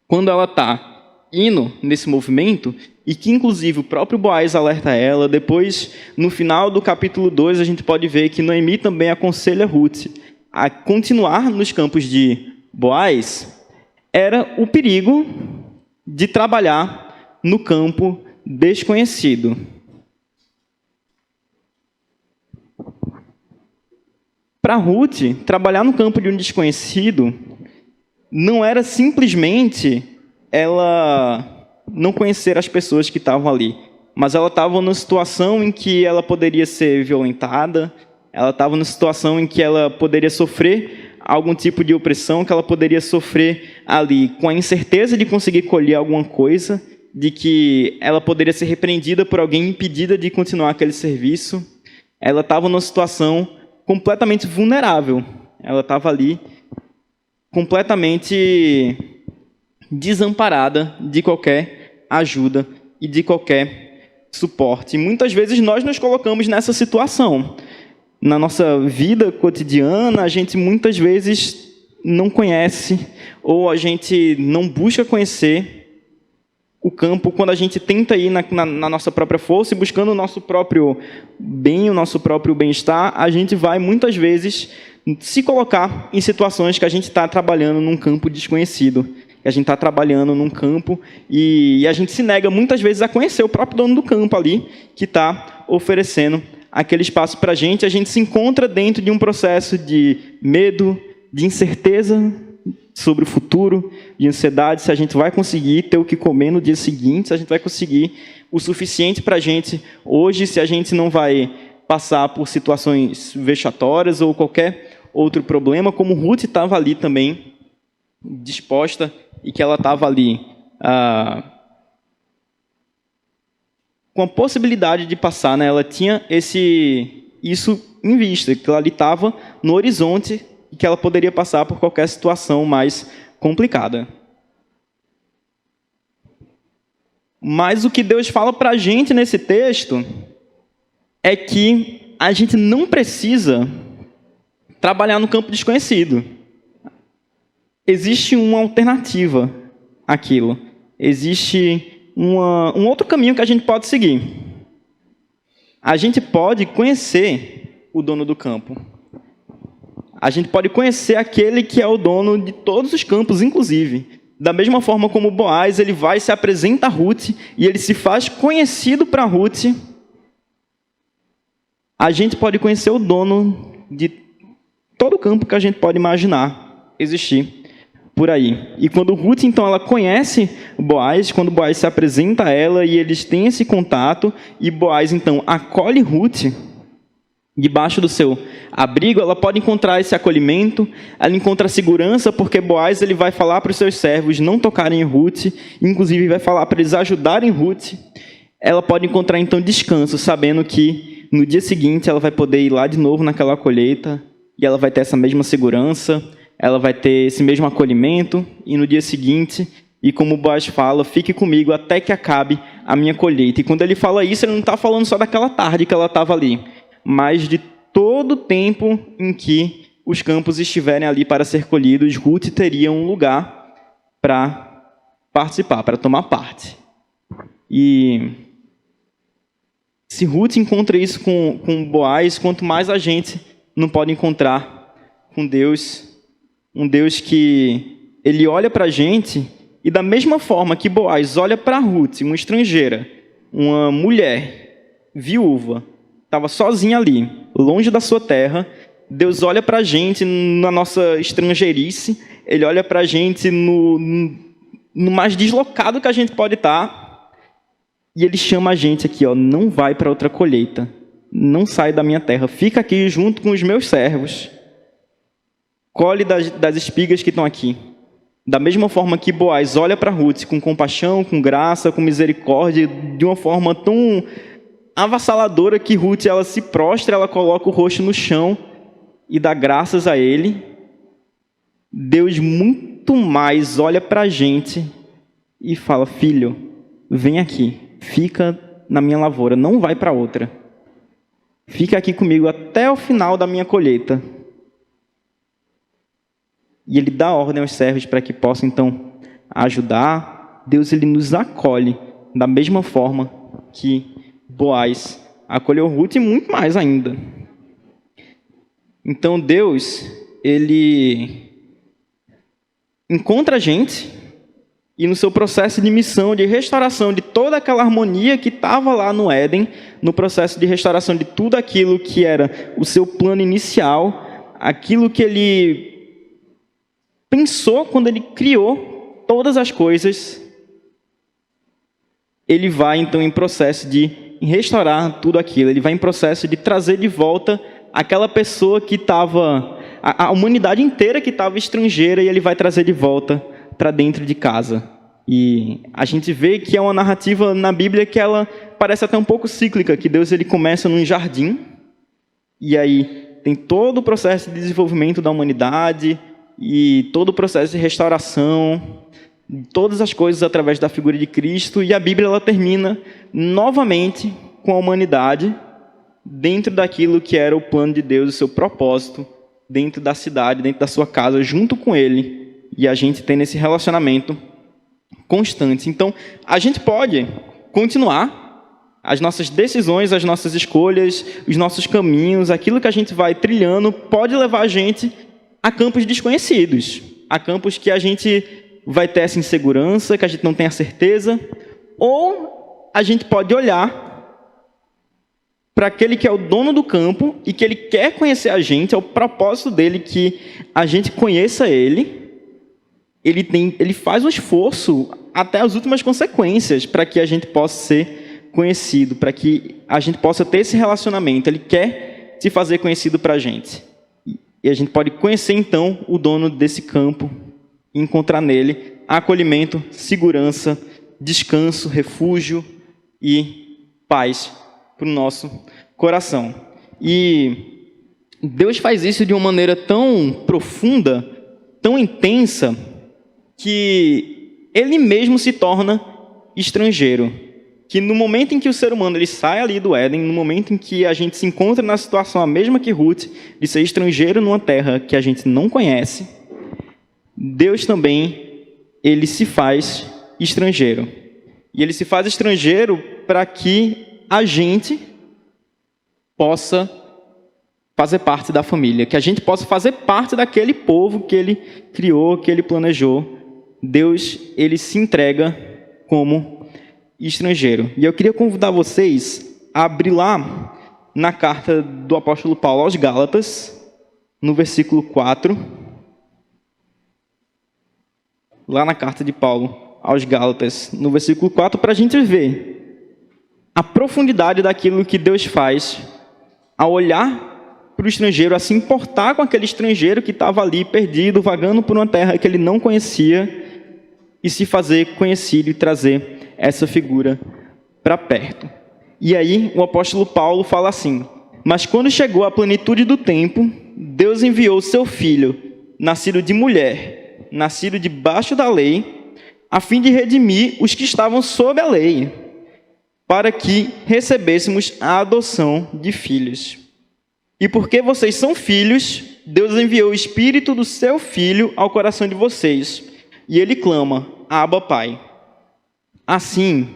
quando ela está indo nesse movimento, e que inclusive o próprio Boaz alerta ela. Depois, no final do capítulo 2, a gente pode ver que Noemi também aconselha Ruth a continuar nos campos de Boaz, era o perigo de trabalhar no campo desconhecido. Para Ruth, trabalhar no campo de um desconhecido não era simplesmente ela não conhecer as pessoas que estavam ali, mas ela estava numa situação em que ela poderia ser violentada, ela estava numa situação em que ela poderia sofrer algum tipo de opressão, que ela poderia sofrer ali com a incerteza de conseguir colher alguma coisa, de que ela poderia ser repreendida por alguém, impedida de continuar aquele serviço. Ela estava numa situação completamente vulnerável. Ela estava ali completamente desamparada de qualquer ajuda e de qualquer suporte. E muitas vezes nós nos colocamos nessa situação. Na nossa vida cotidiana, a gente muitas vezes não conhece, ou a gente não busca conhecer o campo quando a gente tenta ir na nossa própria força e buscando o nosso próprio bem, o nosso próprio bem-estar. A gente vai muitas vezes se colocar em situações que a gente está trabalhando num campo desconhecido, que a gente está trabalhando num campo e a gente se nega muitas vezes a conhecer o próprio dono do campo ali, que está oferecendo aquele espaço para a gente se encontra dentro de um processo de medo, de incerteza sobre o futuro, de ansiedade, se a gente vai conseguir ter o que comer no dia seguinte, se a gente vai conseguir o suficiente para a gente hoje, se a gente não vai passar por situações vexatórias ou qualquer outro problema, como Ruth estava ali também, disposta, e que ela estava ali com a possibilidade de passar, né? Ela tinha isso em vista, que ela ali estava no horizonte e que ela poderia passar por qualquer situação mais complicada. Mas o que Deus fala para a gente nesse texto é que a gente não precisa trabalhar no campo desconhecido. Existe uma alternativa àquilo. Existe um outro caminho que a gente pode seguir. A gente pode conhecer o dono do campo. A gente pode conhecer aquele que é o dono de todos os campos, inclusive. Da mesma forma como Boaz, ele vai e se apresenta a Ruth, e ele se faz conhecido para Ruth, a gente pode conhecer o dono de todo o campo que a gente pode imaginar existir por aí. E quando Ruth, então, ela conhece Boaz, quando Boaz se apresenta a ela, e eles têm esse contato, e Boaz, então, acolhe Ruth debaixo do seu abrigo, ela pode encontrar esse acolhimento, ela encontra segurança, porque Boaz ele vai falar para os seus servos não tocarem em Ruth, inclusive vai falar para eles ajudarem Ruth. Ela pode encontrar então descanso, sabendo que no dia seguinte ela vai poder ir lá de novo naquela colheita, e ela vai ter essa mesma segurança, ela vai ter esse mesmo acolhimento, e no dia seguinte, e como Boaz fala, fique comigo até que acabe a minha colheita. E quando ele fala isso, ele não está falando só daquela tarde que ela estava ali, mas de todo o tempo em que os campos estiverem ali para ser colhidos, Ruth teria um lugar para participar, para tomar parte. E se Ruth encontra isso com Boaz, quanto mais a gente não pode encontrar com Deus, um Deus que ele olha para a gente, e da mesma forma que Boaz olha para Ruth, uma estrangeira, uma mulher viúva, estava sozinha ali, longe da sua terra, Deus olha para a gente na nossa estrangeirice, Ele olha para a gente no mais deslocado que a gente pode estar, e Ele chama a gente aqui, ó, não vai para outra colheita, não sai da minha terra, fica aqui junto com os meus servos, colhe das espigas que estão aqui. Da mesma forma que Boaz olha para Ruth com compaixão, com graça, com misericórdia, de uma forma tão avassaladora que Ruth ela se prostra, ela coloca o rosto no chão e dá graças a ele. Deus muito mais olha para a gente e fala: filho, vem aqui, fica na minha lavoura, não vai para outra. Fica aqui comigo até o final da minha colheita. E ele dá ordem aos servos para que possam então ajudar. Deus ele nos acolhe da mesma forma que Boaz acolheu Ruth e muito mais ainda. Então Deus, ele encontra a gente e no seu processo de missão, de restauração de toda aquela harmonia que estava lá no Éden, no processo de restauração de tudo aquilo que era o seu plano inicial, aquilo que ele pensou quando ele criou todas as coisas, ele vai então em processo de restaurar tudo aquilo, ele vai em processo de trazer de volta aquela pessoa que estava, a humanidade inteira que estava estrangeira, e ele vai trazer de volta para dentro de casa. E a gente vê que é uma narrativa na Bíblia que ela parece até um pouco cíclica, que Deus ele começa num jardim, e aí tem todo o processo de desenvolvimento da humanidade, e todo o processo de restauração, todas as coisas através da figura de Cristo, e a Bíblia ela termina novamente com a humanidade dentro daquilo que era o plano de Deus, o seu propósito, dentro da cidade, dentro da sua casa, junto com Ele, e a gente tem esse relacionamento constante. Então, a gente pode continuar as nossas decisões, as nossas escolhas, os nossos caminhos, aquilo que a gente vai trilhando, pode levar a gente a campos desconhecidos, a campos que a gente vai ter essa insegurança, que a gente não tem a certeza, ou a gente pode olhar para aquele que é o dono do campo e que ele quer conhecer a gente, é o propósito dele que a gente conheça ele, ele faz um esforço até as últimas consequências para que a gente possa ser conhecido, para que a gente possa ter esse relacionamento. Ele quer se fazer conhecido para a gente. E a gente pode conhecer, então, o dono desse campo e encontrar nele acolhimento, segurança, descanso, refúgio e paz para o nosso coração. E Deus faz isso de uma maneira tão profunda, tão intensa, que Ele mesmo se torna estrangeiro. Que no momento em que o ser humano ele sai ali do Éden, no momento em que a gente se encontra na situação a mesma que Ruth, de ser estrangeiro numa terra que a gente não conhece, Deus também, ele se faz estrangeiro. E ele se faz estrangeiro para que a gente possa fazer parte da família, que a gente possa fazer parte daquele povo que ele criou, que ele planejou. Deus, ele se entrega como estrangeiro. E eu queria convidar vocês a abrir lá na carta do apóstolo Paulo aos Gálatas, no versículo 4. Lá na carta de Paulo aos Gálatas, no versículo 4, para a gente ver a profundidade daquilo que Deus faz ao olhar para o estrangeiro, a se importar com aquele estrangeiro que estava ali perdido, vagando por uma terra que ele não conhecia, e se fazer conhecido e trazer essa figura para perto. E aí o apóstolo Paulo fala assim: mas quando chegou a plenitude do tempo, Deus enviou o seu filho, nascido de mulher, nascido debaixo da lei, a fim de redimir os que estavam sob a lei, para que recebêssemos a adoção de filhos. E porque vocês são filhos, Deus enviou o Espírito do seu Filho ao coração de vocês, e ele clama: Abba, Pai. Assim,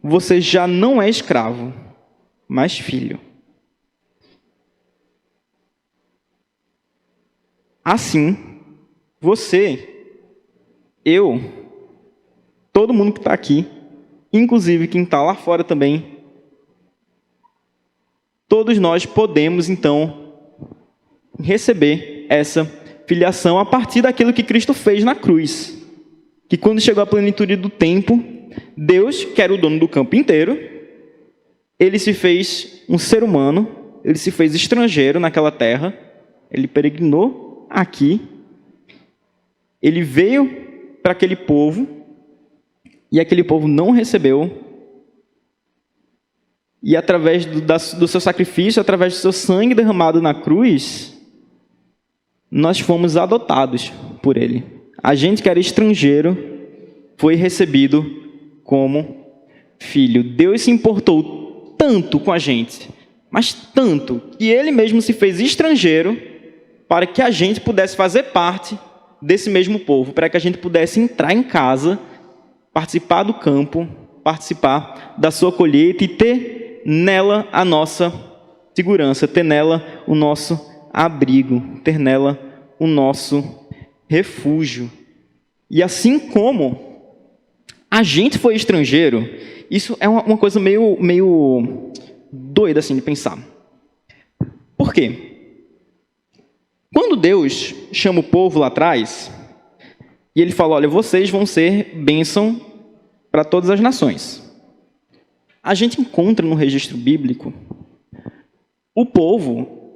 você já não é escravo, mas filho. Assim, você, eu, todo mundo que está aqui, inclusive quem está lá fora também, todos nós podemos, então, receber essa filiação a partir daquilo que Cristo fez na cruz. Que quando chegou a plenitude do tempo, Deus, que era o dono do campo inteiro, ele se fez um ser humano, ele se fez estrangeiro naquela terra, ele peregrinou aqui, ele veio para aquele povo, e aquele povo não recebeu, e através do seu sacrifício, através do seu sangue derramado na cruz, nós fomos adotados por ele. A gente que era estrangeiro foi recebido como filho. Deus se importou tanto com a gente, mas tanto, que ele mesmo se fez estrangeiro para que a gente pudesse fazer parte desse mesmo povo, para que a gente pudesse entrar em casa, participar do campo, participar da sua colheita e ter nela a nossa segurança, ter nela o nosso abrigo, ter nela o nosso refúgio. E assim como a gente foi estrangeiro, isso é uma coisa meio doida assim de pensar. Por quê? Quando Deus chama o povo lá atrás, e ele fala: olha, vocês vão ser bênção para todas as nações. A gente encontra no registro bíblico o povo,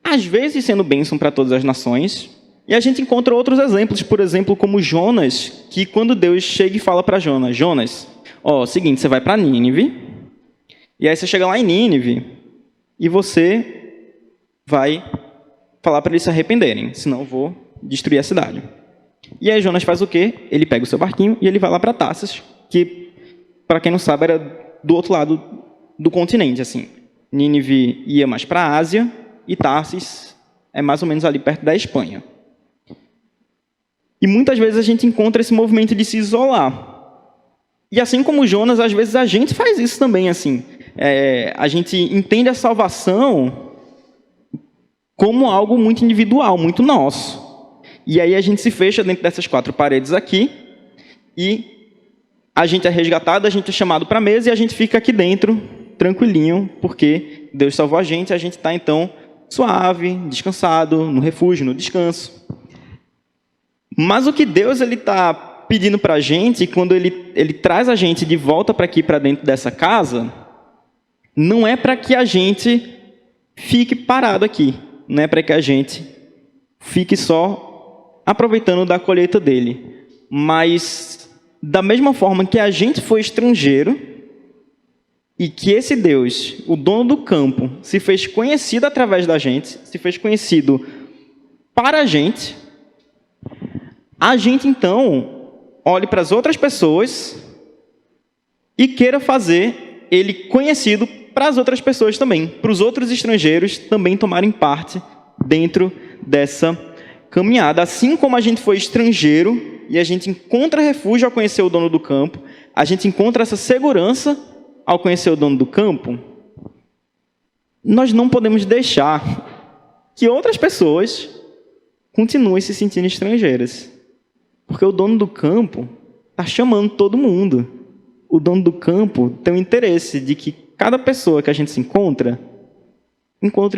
às vezes, sendo bênção para todas as nações, e a gente encontra outros exemplos, por exemplo, como Jonas, que quando Deus chega e fala para Jonas: Jonas, seguinte, você vai para Nínive, e aí você chega lá em Nínive, e você vai falar para eles se arrependerem, senão eu vou destruir a cidade. E aí Jonas faz o quê? Ele pega o seu barquinho e ele vai lá para Tarsis, que, para quem não sabe, era do outro lado do continente, assim. Nínive ia mais para a Ásia, e Tarsis é mais ou menos ali perto da Espanha. E muitas vezes a gente encontra esse movimento de se isolar. E assim como Jonas, às vezes a gente faz isso também, assim. A gente entende a salvação como algo muito individual, muito nosso. E aí a gente se fecha dentro dessas quatro paredes aqui, e a gente é resgatado, a gente é chamado para a mesa, e a gente fica aqui dentro, tranquilinho, porque Deus salvou a gente está, então, suave, descansado, no refúgio, no descanso. Mas o que Deus está pedindo para a gente, e quando ele traz a gente de volta para aqui, para dentro dessa casa, não é para que a gente fique parado aqui, não é para que a gente fique só aproveitando da colheita dele, mas da mesma forma que a gente foi estrangeiro e que esse Deus, o dono do campo, se fez conhecido através da gente, se fez conhecido para a gente então olhe para as outras pessoas e queira fazer ele conhecido para as outras pessoas também, para os outros estrangeiros também tomarem parte dentro dessa caminhada. Assim como a gente foi estrangeiro e a gente encontra refúgio ao conhecer o dono do campo, a gente encontra essa segurança ao conhecer o dono do campo, nós não podemos deixar que outras pessoas continuem se sentindo estrangeiras. Porque o dono do campo está chamando todo mundo. O dono do campo tem o interesse de que cada pessoa que a gente se encontre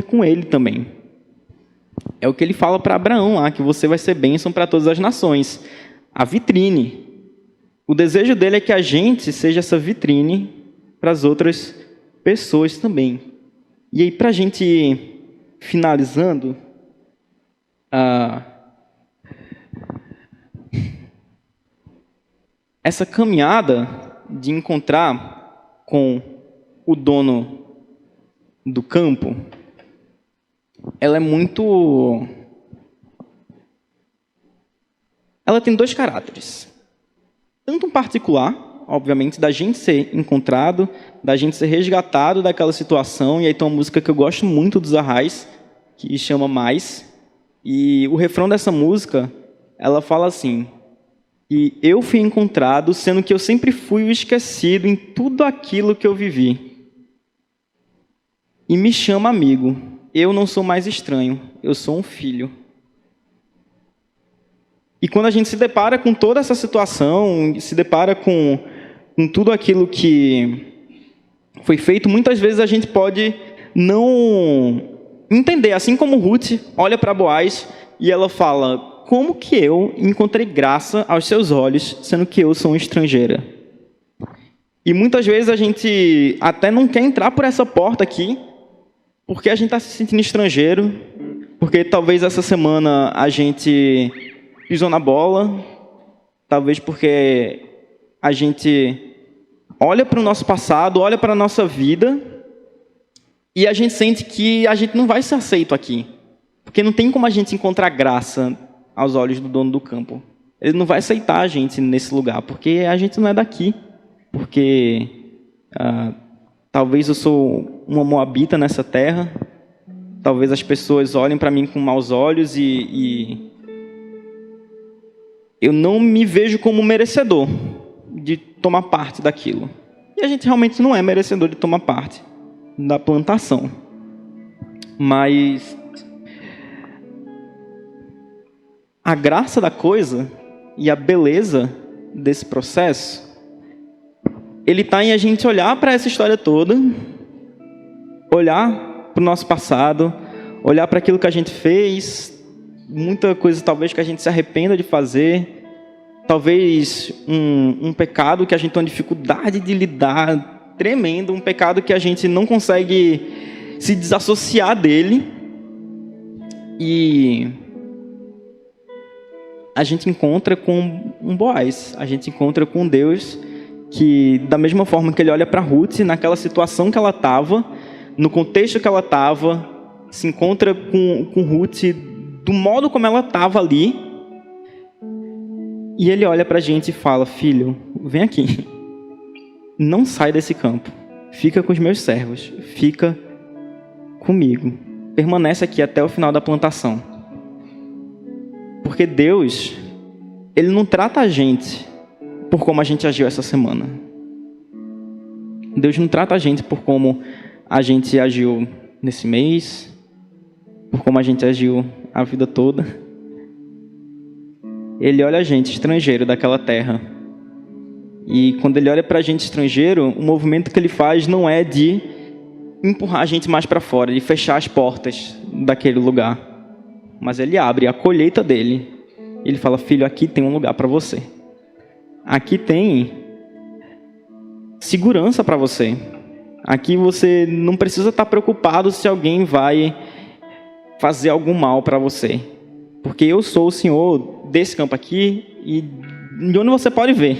com ele também. É o que ele fala para Abraão lá, que você vai ser bênção para todas as nações. A vitrine. O desejo dele é que a gente seja essa vitrine para as outras pessoas também. E aí, para a gente ir finalizando, essa caminhada de encontrar com o dono do campo, ela tem dois caráteres. Tanto um particular, obviamente, da gente ser encontrado, da gente ser resgatado daquela situação. E aí tem uma música que eu gosto muito dos Arraiz, que chama Mais. E o refrão dessa música, ela fala assim: e eu fui encontrado, sendo que eu sempre fui o esquecido em tudo aquilo que eu vivi. E me chama amigo, eu não sou mais estranho, eu sou um filho. E quando a gente se depara com toda essa situação, se depara com tudo aquilo que foi feito, muitas vezes a gente pode não entender. Assim como Ruth olha para Boaz e ela fala: como que eu encontrei graça aos seus olhos, sendo que eu sou uma estrangeira? E muitas vezes a gente até não quer entrar por essa porta aqui, porque a gente está se sentindo estrangeiro, porque talvez essa semana a gente pisou na bola, talvez porque a gente olha para o nosso passado, olha para a nossa vida, e a gente sente que a gente não vai ser aceito aqui, porque não tem como a gente encontrar graça aos olhos do dono do campo. Ele não vai aceitar a gente nesse lugar, porque a gente não é daqui. Porque talvez eu sou uma moabita nessa terra, talvez as pessoas olhem para mim com maus olhos e eu não me vejo como merecedor de tomar parte daquilo. E a gente realmente não é merecedor de tomar parte da plantação. Mas a graça da coisa e a beleza desse processo, ele está em a gente olhar para essa história toda, olhar para o nosso passado, olhar para aquilo que a gente fez, muita coisa talvez que a gente se arrependa de fazer, talvez um pecado que a gente tem uma dificuldade de lidar, tremendo, um pecado que a gente não consegue se desassociar dele, e a gente encontra com um Boaz, a gente encontra com Deus que, da mesma forma que ele olha para Ruth, naquela situação que ela estava, no contexto que ela estava, se encontra com Ruth do modo como ela estava ali, e ele olha para a gente e fala: filho, vem aqui, não sai desse campo, fica com os meus servos, fica comigo, permanece aqui até o final da plantação. Porque Deus, Ele não trata a gente por como a gente agiu essa semana. Deus não trata a gente por como a gente agiu nesse mês, por como a gente agiu a vida toda. Ele olha a gente, estrangeiro daquela terra. E quando Ele olha para a gente, estrangeiro, o movimento que Ele faz não é de empurrar a gente mais para fora, de fechar as portas daquele lugar. Mas Ele abre a colheita dele. Ele fala: filho, aqui tem um lugar para você. aqui tem segurança para você. Aqui você não precisa estar preocupado se alguém vai fazer algum mal para você. Porque eu sou o Senhor desse campo aqui e de onde você pode ver.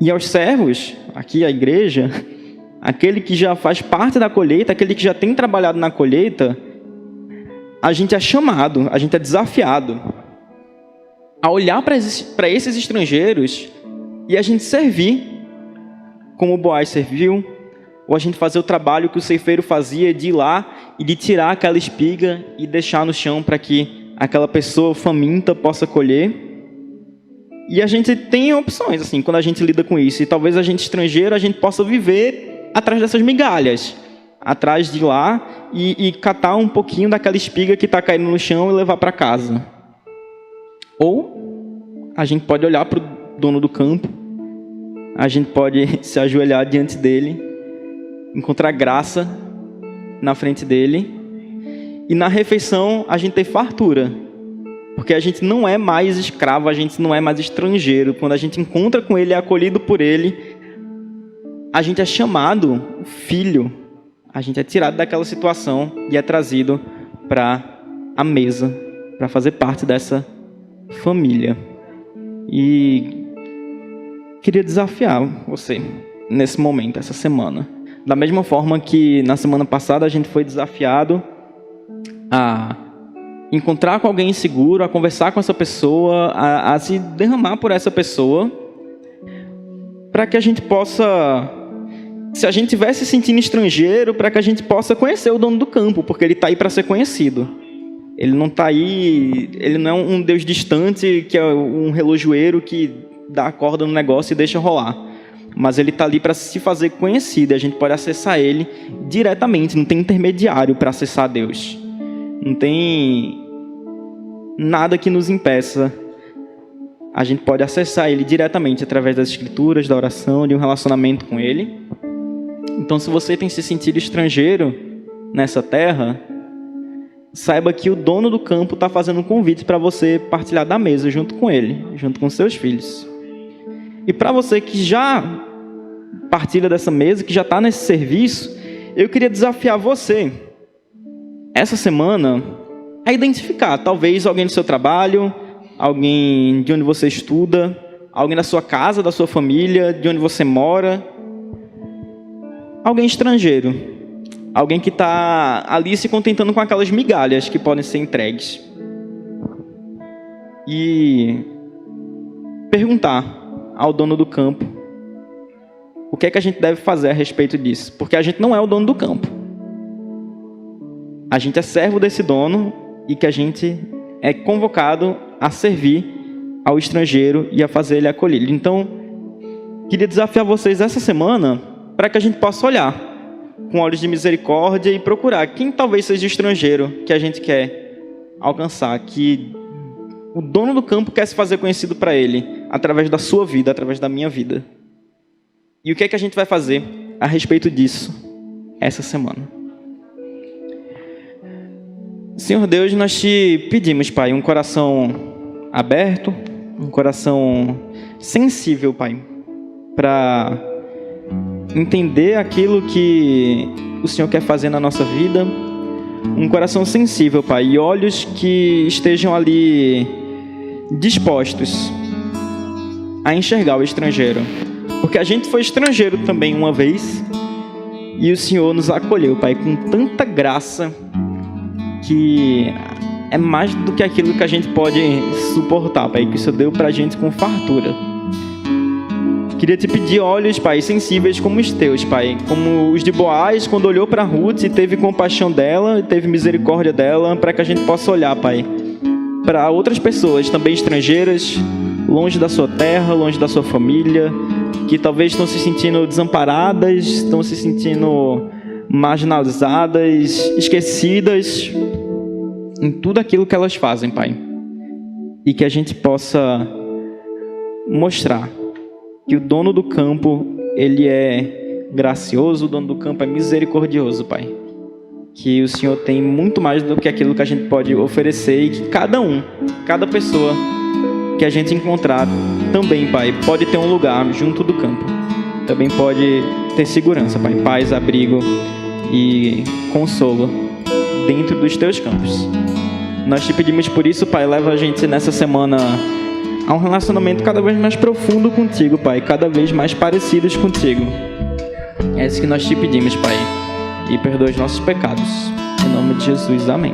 E aos servos, aqui a igreja, aquele que já faz parte da colheita, aquele que já tem trabalhado na colheita, a gente é chamado, a gente é desafiado a olhar para esses estrangeiros e a gente servir como Boaz serviu, ou a gente fazer o trabalho que o ceifeiro fazia de ir lá e de tirar aquela espiga e deixar no chão para que aquela pessoa faminta possa colher. E a gente tem opções, assim, quando a gente lida com isso. E talvez a gente estrangeiro, a gente possa viver atrás dessas migalhas. Atrás de lá e catar um pouquinho daquela espiga que está caindo no chão e levar para casa. Ou a gente pode olhar para o dono do campo. A gente pode se ajoelhar diante dele. Encontrar graça na frente dele. E na refeição a gente ter fartura. Porque a gente não é mais escravo, a gente não é mais estrangeiro. Quando a gente encontra com ele, é acolhido por ele, a gente é chamado filho. A gente é tirado daquela situação e é trazido para a mesa, para fazer parte dessa família. E queria desafiar você nesse momento, essa semana. Da mesma forma que na semana passada a gente foi desafiado a encontrar com alguém inseguro, a conversar com essa pessoa, a se derramar por essa pessoa, para que a gente possa, se a gente estiver se sentindo estrangeiro, para que a gente possa conhecer o dono do campo, porque ele está aí para ser conhecido. Ele não está aí, ele não é um Deus distante, que é um relojoeiro que dá a corda no negócio e deixa rolar. Mas ele está ali para se fazer conhecido, e a gente pode acessar ele diretamente, não tem intermediário para acessar Deus. Não tem nada que nos impeça. A gente pode acessar ele diretamente através das escrituras, da oração, de um relacionamento com ele. Então, se você tem se sentido estrangeiro nessa terra, saiba que o dono do campo está fazendo um convite para você partilhar da mesa junto com ele, junto com seus filhos. E para você que já partilha dessa mesa, que já está nesse serviço, eu queria desafiar você, essa semana, a identificar, talvez alguém do seu trabalho, alguém de onde você estuda, alguém da sua casa, da sua família, de onde você mora, alguém estrangeiro, alguém que está ali se contentando com aquelas migalhas que podem ser entregues. E perguntar ao dono do campo o que é que a gente deve fazer a respeito disso, porque a gente não é o dono do campo. A gente é servo desse dono e que a gente é convocado a servir ao estrangeiro e a fazer ele acolhido. Então, queria desafiar vocês essa semana para que a gente possa olhar com olhos de misericórdia e procurar quem talvez seja o estrangeiro que a gente quer alcançar, que o dono do campo quer se fazer conhecido para ele através da sua vida, através da minha vida. E o que é que a gente vai fazer a respeito disso essa semana? Senhor Deus, nós te pedimos, Pai, um coração aberto, um coração sensível, Pai, para entender aquilo que o Senhor quer fazer na nossa vida, um coração sensível, Pai, e olhos que estejam ali dispostos a enxergar o estrangeiro, porque a gente foi estrangeiro também uma vez e o Senhor nos acolheu, Pai, com tanta graça que é mais do que aquilo que a gente pode suportar, Pai, que o Senhor deu pra gente com fartura. Queria te pedir olhos, Pai, sensíveis como os teus, Pai, como os de Boaz, quando olhou para Ruth e teve compaixão dela, e teve misericórdia dela, para que a gente possa olhar, Pai, para outras pessoas também estrangeiras, longe da sua terra, longe da sua família, que talvez estão se sentindo desamparadas, estão se sentindo marginalizadas, esquecidas em tudo aquilo que elas fazem, Pai. E que a gente possa mostrar que o dono do campo, ele é gracioso, o dono do campo é misericordioso, Pai. Que o Senhor tem muito mais do que aquilo que a gente pode oferecer e que cada pessoa que a gente encontrar também, Pai, pode ter um lugar junto do campo. Também pode ter segurança, Pai, paz, abrigo e consolo dentro dos teus campos. Nós te pedimos por isso, Pai, leva a gente nessa semana a um relacionamento cada vez mais profundo contigo, Pai, cada vez mais parecidos contigo. É isso que nós te pedimos, Pai, e perdoa os nossos pecados. Em nome de Jesus, amém.